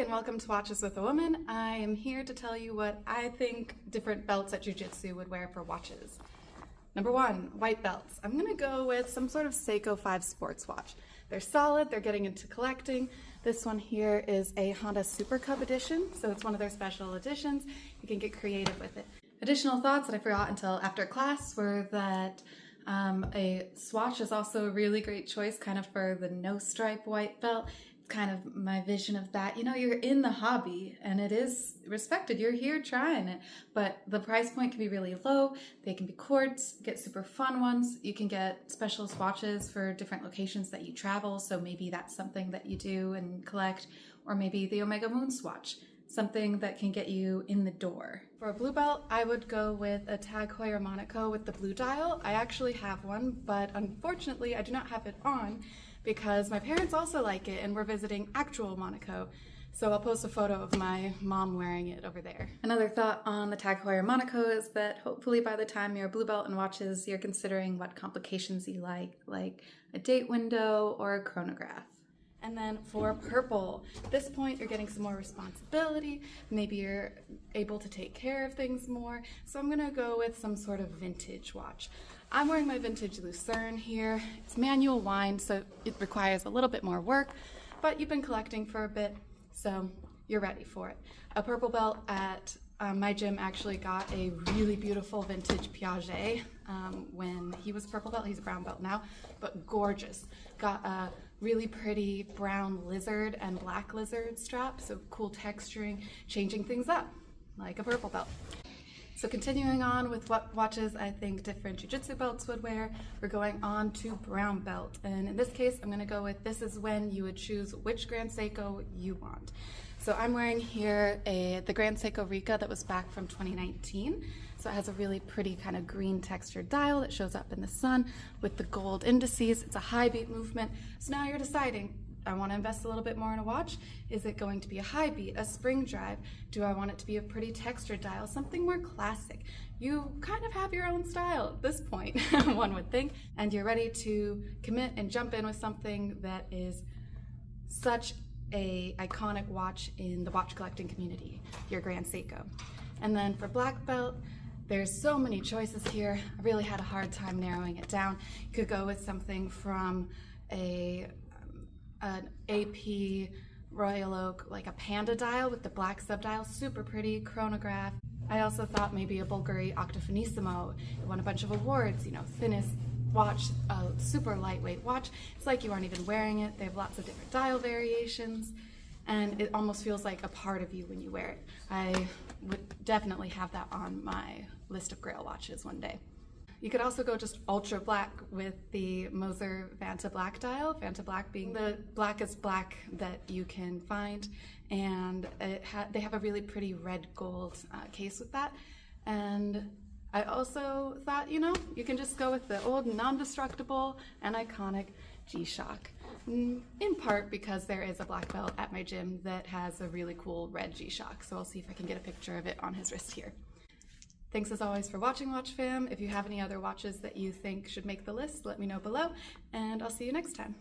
and welcome to Watches with a Woman. I am here to tell you what I think different belts at Jiu-Jitsu would wear for watches. Number one, white belts. I'm gonna go with some sort of Seiko 5 sports watch. They're solid, they're getting into collecting. This one here is a Honda Super Cub edition, so it's one of their special editions. You can get creative with it. Additional thoughts that I forgot until after class were that a swatch is also a really great choice kind of for the no stripe white belt. Kind of my vision of that. You know, you're in the hobby and it is respected. You're here trying it, but the price point can be really low. They can be quartz, get super fun ones. You can get special swatches for different locations that you travel. So maybe that's something that you do and collect, or maybe the Omega Moon swatch, something that can get you in the door. For a blue belt, I would go with a Tag Heuer Monaco with the blue dial. I actually have one, but unfortunately I do not have it on because my parents also like it and we're visiting actual Monaco. So I'll post a photo of my mom wearing it over there. Another thought on the Tag Heuer Monaco is that hopefully by the time you're a blue belt in watches, you're considering what complications you like a date window or a chronograph. And then for purple, at this point you're getting some more responsibility, maybe you're able to take care of things more, so I'm gonna go with some sort of vintage watch. I'm wearing my vintage Lucerne here. It's manual wind, so it requires a little bit more work, but you've been collecting for a bit, so you're ready for it. A purple belt at my gym actually got a really beautiful vintage Piaget when he was purple belt. He's a brown belt now, but gorgeous. Got a really pretty brown lizard and black lizard strap, so cool texturing, changing things up like a purple belt. So continuing on with what watches I think different Jiu-Jitsu belts would wear, we're going on to brown belt. And in this case, I'm gonna go with this is when you would choose which Grand Seiko you want. So I'm wearing here the Grand Seiko Rika that was back from 2019. So it has a really pretty kind of green textured dial that shows up in the sun with the gold indices. It's a high beat movement. So now you're deciding, I want to invest a little bit more in a watch. Is it going to be a high beat, a spring drive? Do I want it to be a pretty textured dial, something more classic? You kind of have your own style at this point, one would think, and you're ready to commit and jump in with something that is such a iconic watch in the watch collecting community, your Grand Seiko. And then for black belt, there's so many choices here. I really had a hard time narrowing it down. You could go with something from an AP Royal Oak, like a Panda dial with the black subdial, super pretty, chronograph. I also thought maybe a Bulgari Octofinissimo. It won a bunch of awards, you know, thinnest watch, a super lightweight watch. It's like you aren't even wearing it. They have lots of different dial variations, and it almost feels like a part of you when you wear it. I would definitely have that on my list of grail watches one day. You could also go just ultra black with the Moser Vanta Black dial, Vanta Black being the blackest black that you can find, and they have a really pretty red gold case with that. And I also thought, you know, you can just go with the old non-destructible and iconic G-Shock. In part because there is a black belt at my gym that has a really cool red G-Shock, so I'll see if I can get a picture of it on his wrist here. Thanks as always for watching, Watch Fam. If you have any other watches that you think should make the list, let me know below, and I'll see you next time.